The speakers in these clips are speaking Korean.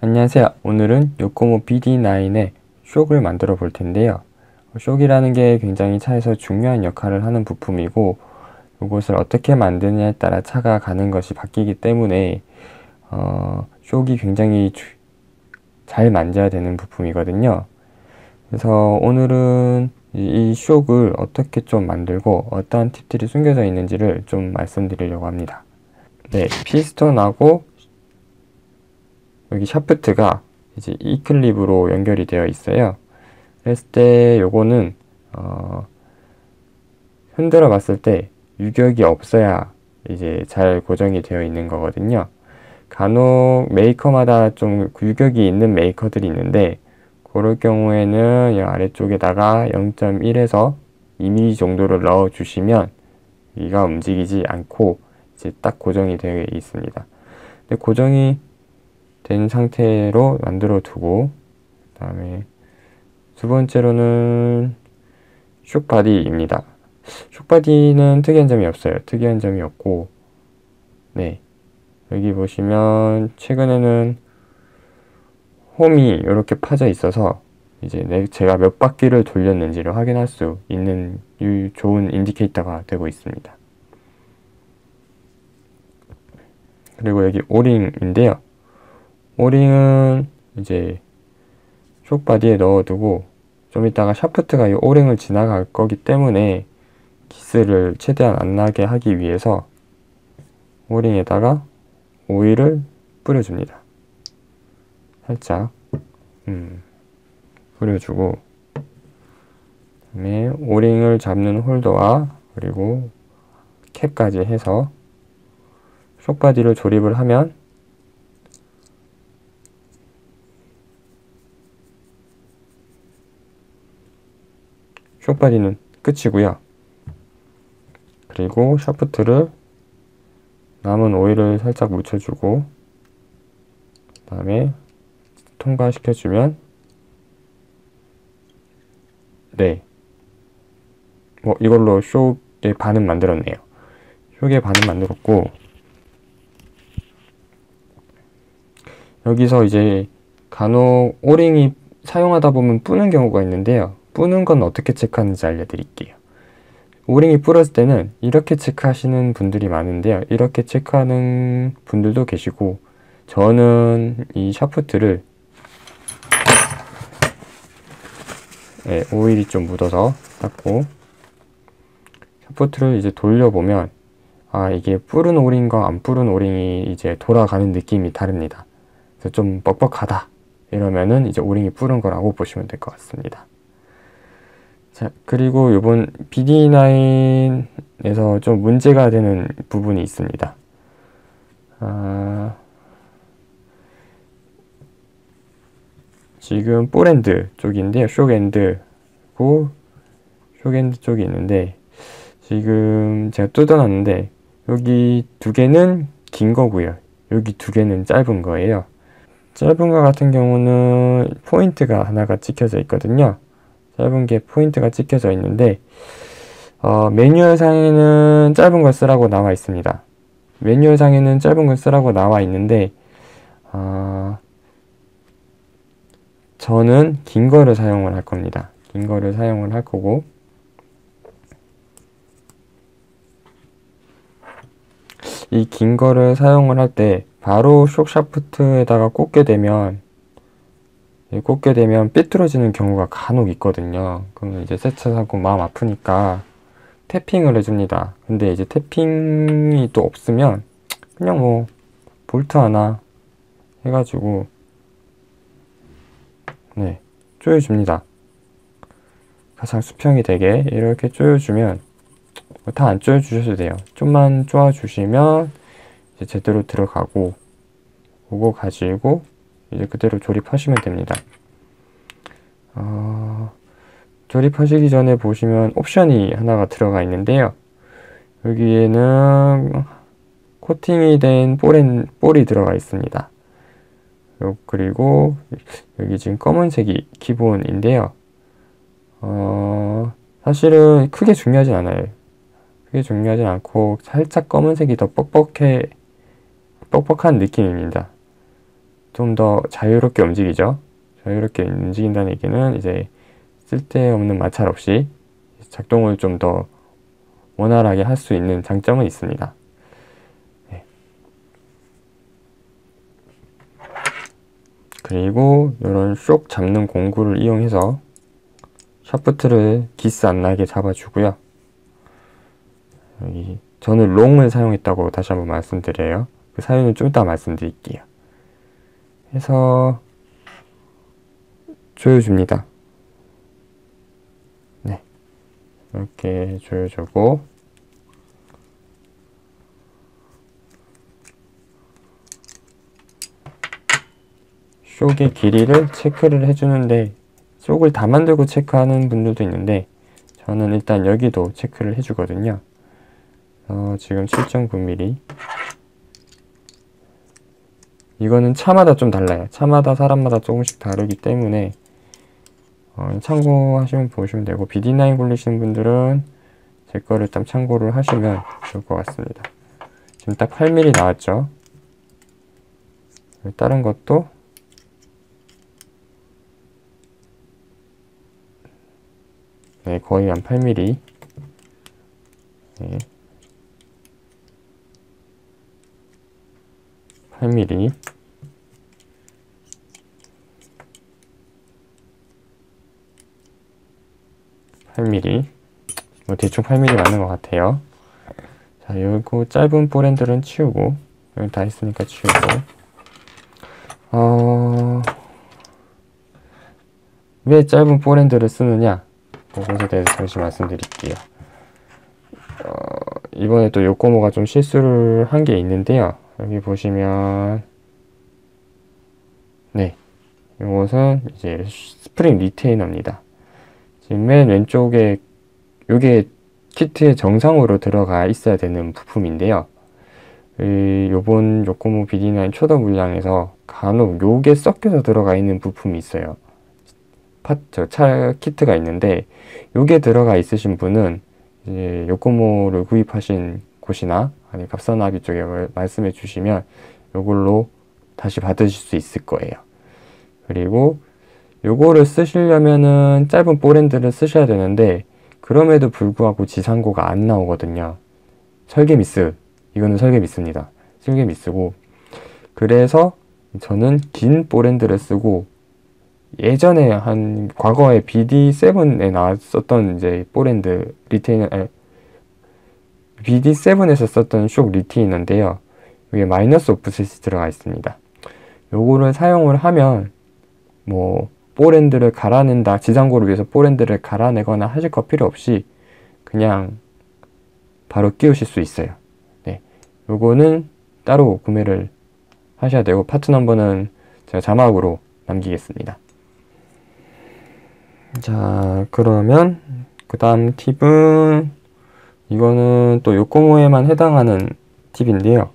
안녕하세요. 오늘은 요코모 BD9의 쇽을 만들어 볼 텐데요. 쇽이라는 게 굉장히 차에서 중요한 역할을 하는 부품이고, 이것을 어떻게 만드느냐에 따라 차가 가는 것이 바뀌기 때문에 쇽이 굉장히 잘 만져야 되는 부품이거든요. 그래서 오늘은 이 쇽을 어떻게 좀 만들고 어떠한 팁들이 숨겨져 있는지를 좀 말씀드리려고 합니다. 네, 피스톤하고 여기 샤프트가 이제 E클립으로 연결이 되어 있어요. 그랬을 때 요거는 흔들어 봤을 때 유격이 없어야 이제 잘 고정이 되어 있는 거거든요. 간혹 메이커마다 좀 유격이 있는 메이커들이 있는데, 그럴 경우에는 이 아래쪽에다가 0.1에서 2mm 정도를 넣어 주시면 이가 움직이지 않고 이제 딱 고정이 되어 있습니다. 근데 고정이 된 상태로 만들어 두고, 그 다음에 두 번째로는 쇽바디입니다. 쇽바디는 특이한 점이 없어요. 특이한 점이 없고, 네, 여기 보시면 최근에는 홈이 이렇게 파져 있어서 이제 제가 몇 바퀴를 돌렸는지를 확인할 수 있는 좋은 인디케이터가 되고 있습니다. 그리고 여기 오링인데요. 오링은 이제 쇽바디에 넣어두고 좀 이따가 샤프트가 이 오링을 지나갈 거기 때문에 기스를 최대한 안 나게 하기 위해서 오링에다가 오일을 뿌려줍니다. 살짝 뿌려주고, 그다음에 오링을 잡는 홀더와 그리고 캡까지 해서 쇽바디를 조립을 하면 쇽바디는 끝이고요. 그리고 샤프트를 남은 오일을 살짝 묻혀주고, 그 다음에 통과시켜주면, 네, 뭐 이걸로 쇽의 반은 만들었네요. 쇽의 반은 만들었고, 여기서 이제 간혹 오링이 사용하다 보면 뿌는 경우가 있는데요. 뿌는 건 어떻게 체크하는지 알려드릴게요. 오링이 불었을 때는 이렇게 체크하시는 분들이 많은데요. 이렇게 체크하는 분들도 계시고, 저는 이 샤프트를 오일이 좀 묻어서 닦고, 샤프트를 이제 돌려보면 이게 뿌른 오링과 안 뿌른 오링이 이제 돌아가는 느낌이 다릅니다. 그래서 좀 뻑뻑하다 이러면은 이제 오링이 뿌른 거라고 보시면 될 것 같습니다. 자, 그리고 이번 BD9에서 좀 문제가 되는 부분이 있습니다. 지금 볼엔드 쪽인데요. 쇽엔드고 쇽엔드 쪽이 있는데, 지금 제가 뜯어놨는데 여기 두 개는 긴 거고요. 여기 두 개는 짧은 거예요. 짧은 거 같은 경우는 포인트가 하나가 찍혀져 있거든요. 짧은 게 포인트가 찍혀져 있는데, 매뉴얼 상에는 짧은 걸 쓰라고 나와 있습니다. 매뉴얼 상에는 짧은 걸 쓰라고 나와 있는데, 저는 긴 거를 사용을 할 겁니다. 긴 거를 사용을 할 거고, 이 긴 거를 사용을 할 때 바로 쇽 샤프트에다가 꽂게 되면 삐뚤어지는 경우가 간혹 있거든요. 그러면 이제 새 차 사고 마음 아프니까 탭핑을 해줍니다. 근데 이제 탭핑이 또 없으면 그냥 뭐 볼트 하나 해가지고 조여줍니다. 가장 수평이 되게 이렇게 조여주면, 다 안 조여주셔도 돼요. 좀만 조아주시면 이제 제대로 들어가고, 그거 가지고 이제 그대로 조립하시면 됩니다. 조립하시기 전에 보시면 옵션이 하나가 들어가 있는데요. 여기에는 코팅이 된 볼이 들어가 있습니다. 그리고 여기 지금 검은색이 기본인데요. 사실은 크게 중요하진 않아요. 크게 중요하진 않고 살짝 검은색이 더 뻑뻑한 느낌입니다. 좀 더 자유롭게 움직이죠. 자유롭게 움직인다는 얘기는 이제 쓸데없는 마찰 없이 작동을 좀 더 원활하게 할 수 있는 장점은 있습니다. 네. 그리고 이런 쇽 잡는 공구를 이용해서 샤프트를 기스 안 나게 잡아주고요. 여기 저는 롱을 사용했다고 다시 한번 말씀드려요. 그 사유는 좀 이따 말씀드릴게요. 해서 조여줍니다. 네, 이렇게 조여주고 쇽의 길이를 체크를 해주는데 쇽을 다 만들고 체크하는 분들도 있는데 저는 일단 여기도 체크를 해주거든요. 지금 7.9mm. 이거는 차마다 좀 달라요. 차마다 사람마다 조금씩 다르기 때문에 참고하시면 보시면 되고, BD9 굴리시는 분들은 제 거를 일단 참고를 하시면 좋을 것 같습니다. 지금 딱 8mm 나왔죠. 다른 것도 네, 거의 한 8mm. 네. 8mm. 8mm. 뭐 대충 8mm 맞는 것 같아요. 자, 요거 짧은 볼핸들은 치우고, 여기 다 했으니까 치우고. 왜 짧은 볼핸들을 쓰느냐? 그것에 대해서 잠시 말씀드릴게요. 이번에 또 요코모가 좀 실수를 한 게 있는데요. 여기 보시면, 네, 이것은 이제 스프링 리테이너입니다. 지금 맨 왼쪽에 요게 키트에 정상으로 들어가 있어야 되는 부품인데요. 요번 요코모 BD9 초도 물량에서 간혹 요게 섞여서 들어가 있는 부품이 있어요. 차 키트가 있는데 요게 들어가 있으신 분은 이제 요코모를 구입하신 곳이나 아니 갑선나비 쪽에 말씀해 주시면 요걸로 다시 받으실 수 있을 거예요. 그리고 요거를 쓰시려면은 짧은 볼핸들을 쓰셔야 되는데 그럼에도 불구하고 지상고가 안 나오거든요. 설계 미스. 이거는 설계 미스입니다. 설계 미스고, 그래서 저는 긴 볼핸들을 쓰고, 예전에 한 과거에 BD7에 나왔었던 이제 볼핸드 리테이너, BD7에서 썼던 쇽 리테이너인데요. 이게 마이너스 오프셋이 들어가 있습니다. 요거를 사용을 하면 뭐 볼핸들을 갈아낸다, 지상고를 위해서 볼핸들을 갈아내거나 하실 거 필요 없이 그냥 바로 끼우실 수 있어요. 네, 요거는 따로 구매를 하셔야 되고, 파트 넘버는 제가 자막으로 남기겠습니다. 자, 그러면 그 다음 팁은, 이거는 또 요코모에만 해당하는 팁인데요.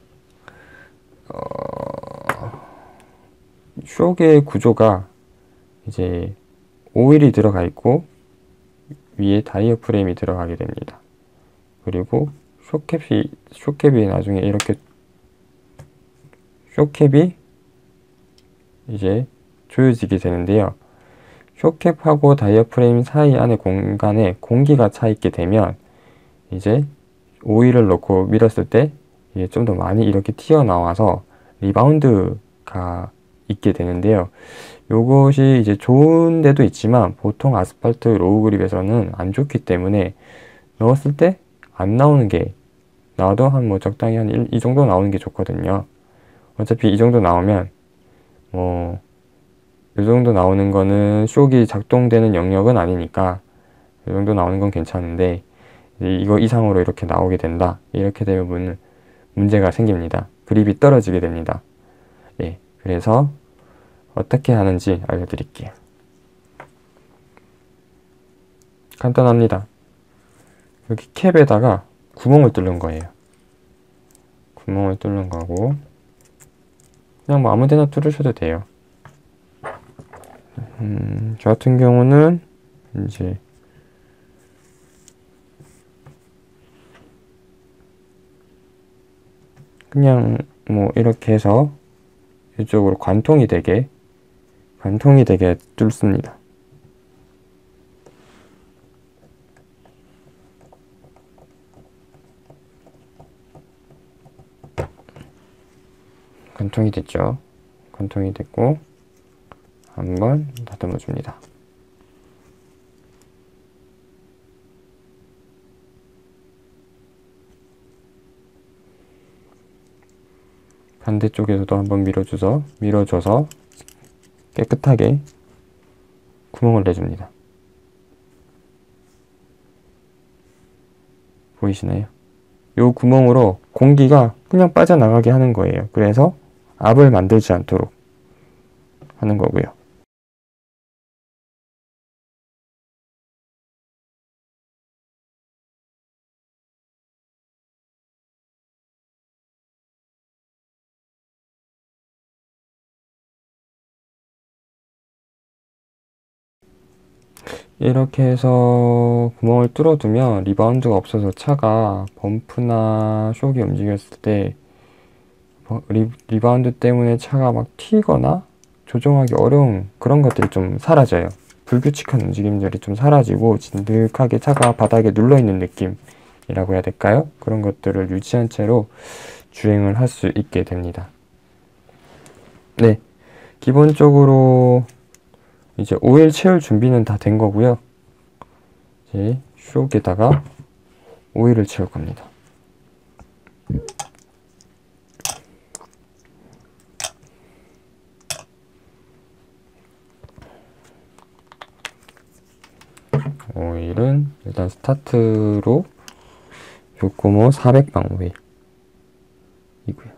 쇽의 구조가 이제 오일이 들어가 있고 위에 다이어 프레임이 들어가게 됩니다. 그리고 쇽캡이 나중에 이렇게 쇽캡이 이제 조여지게 되는데요. 쇽캡하고 다이어 프레임 사이 안에 공간에 공기가 차 있게 되면 이제 오일을 넣고 밀었을 때 이게 좀 더 많이 이렇게 튀어나와서 리바운드가 있게 되는데요. 요것이 이제 좋은 데도 있지만 보통 아스팔트 로우 그립에서는 안 좋기 때문에 넣었을 때 안 나오는 게, 나와도 한 뭐 적당히 한 이 정도 나오는 게 좋거든요. 어차피 이 정도 나오면 뭐 이 정도 나오는 거는 쇽이 작동되는 영역은 아니니까 이 정도 나오는 건 괜찮은데, 이거 이상으로 이렇게 나오게 된다. 이렇게 되면 문제가 생깁니다. 그립이 떨어지게 됩니다. 예, 그래서 어떻게 하는지 알려드릴게요. 간단합니다. 여기 캡에다가 구멍을 뚫는 거예요. 구멍을 뚫는 거고, 그냥 뭐 아무 데나 뚫으셔도 돼요. 저 같은 경우는 이제 그냥 뭐 이렇게 해서 이쪽으로 관통이 되게 뚫습니다. 관통이 됐죠. 관통이 됐고 한번 다듬어 줍니다. 반대쪽에서도 한번 밀어줘서 깨끗하게 구멍을 내줍니다. 보이시나요? 요 구멍으로 공기가 그냥 빠져나가게 하는 거예요. 그래서 압을 만들지 않도록 하는 거고요. 이렇게 해서 구멍을 뚫어두면 리바운드가 없어서 차가 범프나 쇽이 움직였을 때 리바운드 때문에 차가 막 튀거나 조종하기 어려운 그런 것들이 좀 사라져요. 불규칙한 움직임들이 좀 사라지고 진득하게 차가 바닥에 눌러있는 느낌이라고 해야 될까요? 그런 것들을 유지한 채로 주행을 할 수 있게 됩니다. 네, 기본적으로 이제 오일 채울 준비는 다 된 거고요. 이제 쇽에다가 오일을 채울 겁니다. 오일은 일단 스타트로 요코모 400방 오일이고요.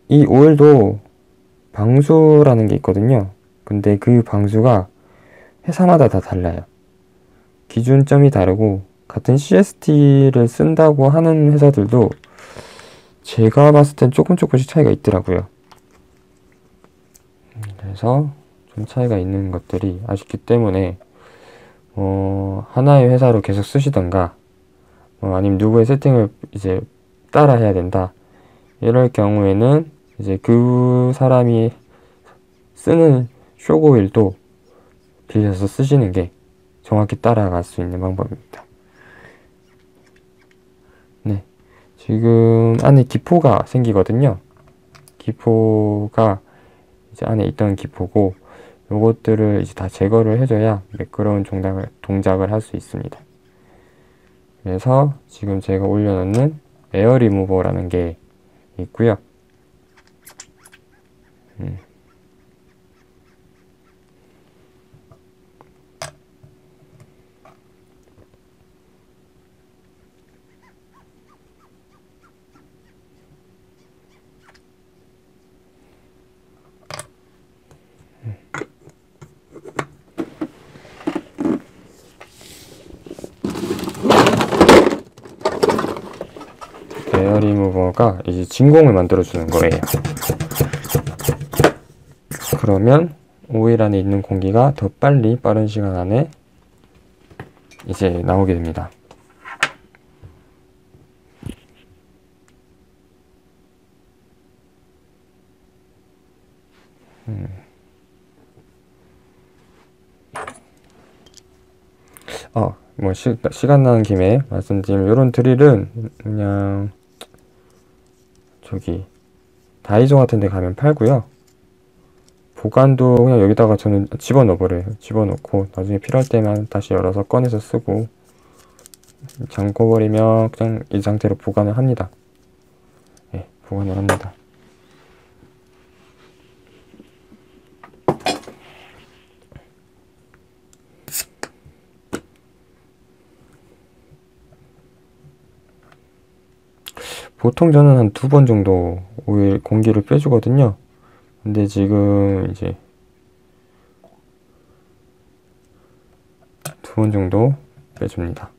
이 오일도 방수라는 게 있거든요. 근데 그 방수가 회사마다 다 달라요. 기준점이 다르고 같은 CST를 쓴다고 하는 회사들도 제가 봤을 땐 조금씩 차이가 있더라고요. 그래서 좀 차이가 있는 것들이 아쉽기 때문에 하나의 회사로 계속 쓰시던가 아니면 누구의 세팅을 이제 따라 해야 된다. 이럴 경우에는 이제 그 사람이 쓰는 쇽오일도 빌려서 쓰시는 게 정확히 따라갈 수 있는 방법입니다. 네, 지금 안에 기포가 생기거든요. 기포가 이제 안에 있던 기포고 요것들을 이제 다 제거를 해줘야 매끄러운 동작을 할 수 있습니다. 그래서 지금 제가 올려놓는 에어 리무버라는 게 있고요. 에어 리무버가 이제 진공을 만들어 주는 거예요. 그러면 오일 안에 있는 공기가 더 빨리 빠른 시간 안에 이제 나오게 됩니다. 뭐 시간 나는 김에 말씀드리면 이런 드릴은 그냥 저기 다이소 같은 데 가면 팔고요. 보관도 그냥 여기다가 저는 집어넣어 버려요. 집어넣고 나중에 필요할 때만 다시 열어서 꺼내서 쓰고 잠궈 버리면 그냥 이 상태로 보관을 합니다. 네, 보관을 합니다. 보통 저는 한 2번 정도 오일 공기를 빼주거든요. 근데 지금 이제 2번 정도 빼줍니다.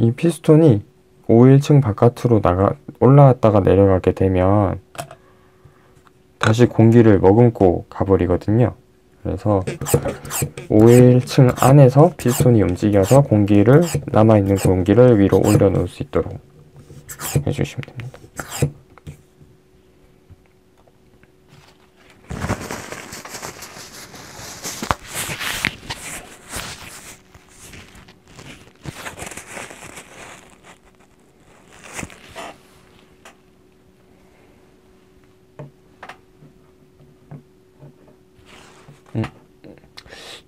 이 피스톤이 오일층 바깥으로 올라갔다가 내려가게 되면 다시 공기를 머금고 가버리거든요. 그래서 오일층 안에서 피스톤이 움직여서 남아있는 공기를 위로 올려놓을 수 있도록 해주시면 됩니다.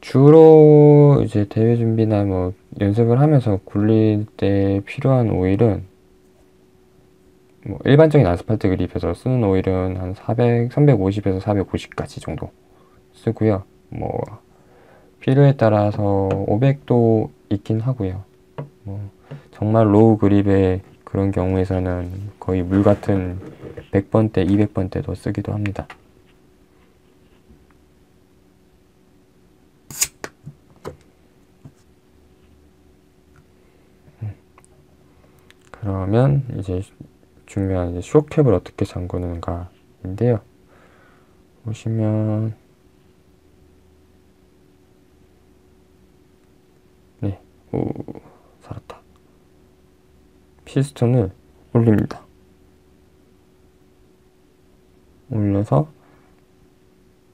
주로 이제 대회 준비나 뭐 연습을 하면서 굴릴 때 필요한 오일은 뭐 일반적인 아스팔트 그립에서 쓰는 오일은 한 350에서 450까지 정도 쓰고요. 뭐 필요에 따라서 500도 있긴 하고요. 뭐 정말 로우 그립의 그런 경우에서는 거의 물 같은 100번대, 200번대도 쓰기도 합니다. 그러면 이제 중요한 이제 쇼캡을 어떻게 잠그는가인데요. 보시면 네, 오, 살았다. 피스톤을 올립니다. 올려서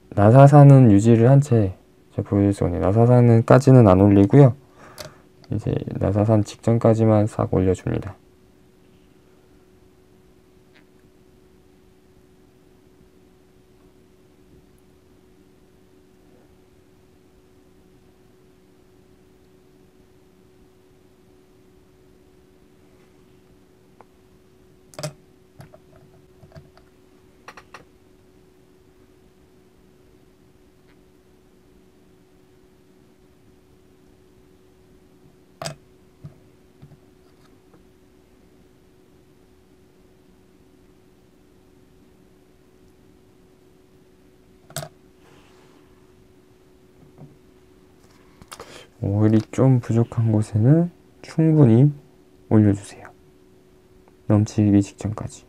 나사산은 유지를 한 채 보여주세요. 나사산까지는 안 올리고요. 이제 나사산 직전까지만 싹 올려줍니다. 오일이 좀 부족한 곳에는 충분히 올려주세요. 넘치기 직전까지.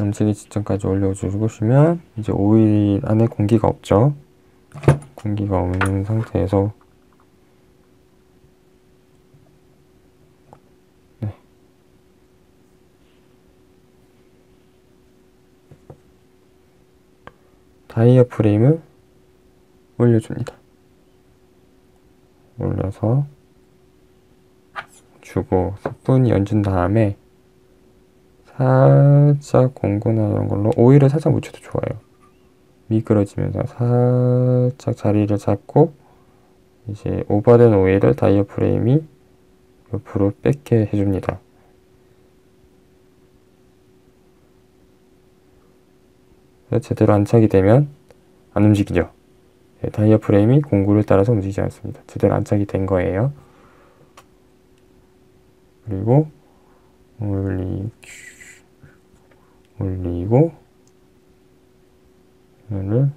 넘치기 직전까지 올려주시면 이제 오일 안에 공기가 없죠. 공기가 없는 상태에서 다이어 프레임을 올려줍니다. 올려서 주고 사뿐히 얹은 다음에 살짝 공구나 이런 걸로 오일을 살짝 묻혀도 좋아요. 미끄러지면서 살짝 자리를 잡고 이제 오버된 오일을 다이어 프레임이 옆으로 뺏게 해줍니다. 제대로 안착이 되면 안 움직이죠. 다이어 프레임이 공구를 따라서 움직이지 않습니다. 제대로 안착이 된 거예요. 그리고 올리고 얘를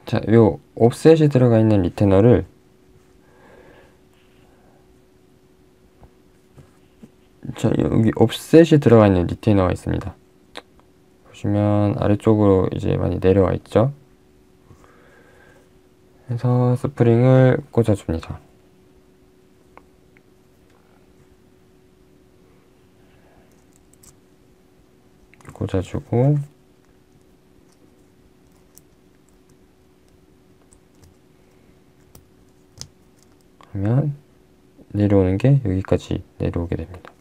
자, 요 옵셋이 들어가 있는 리테너를 자, 여기 옵셋이 들어가 있는 리테너가 있습니다. 보시면 아래쪽으로 이제 많이 내려와 있죠. 그래서 스프링을 꽂아줍니다. 꽂아주고 하면 내려오는 게 여기까지 내려오게 됩니다.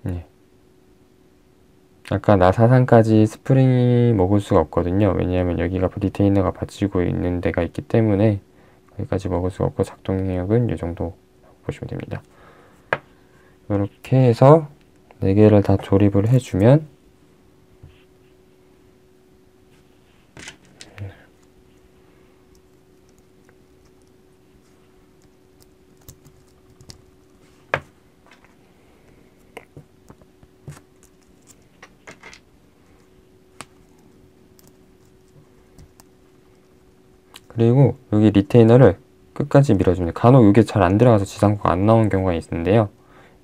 네. 아까 나사산까지 스프링이 먹을 수가 없거든요. 왜냐하면 여기가 리테이너가 받치고 있는 데가 있기 때문에 여기까지 먹을 수가 없고 작동력은 이 정도 보시면 됩니다. 이렇게 해서 4개를 다 조립을 해주면 그리고 여기 리테이너를 끝까지 밀어줍니다. 간혹 이게 잘 안 들어가서 지상파가 안 나오는 경우가 있는데요.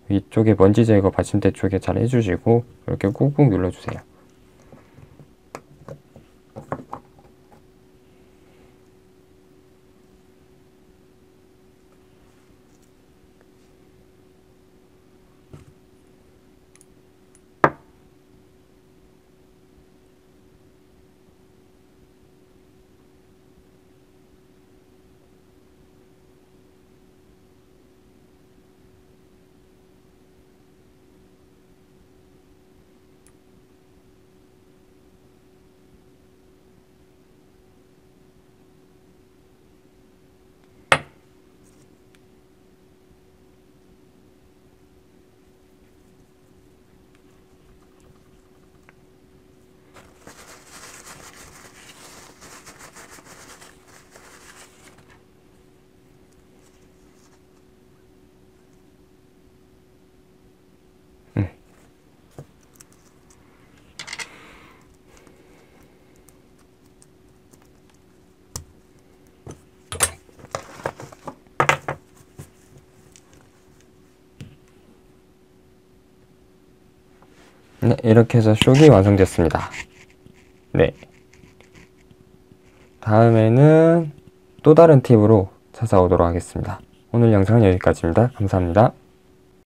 이쪽에 먼지 제거 받침대 쪽에 잘 해주시고 이렇게 꾹꾹 눌러주세요. 네, 이렇게 해서 쇽이 완성됐습니다. 네. 다음에는 또 다른 팁으로 찾아오도록 하겠습니다. 오늘 영상은 여기까지입니다. 감사합니다.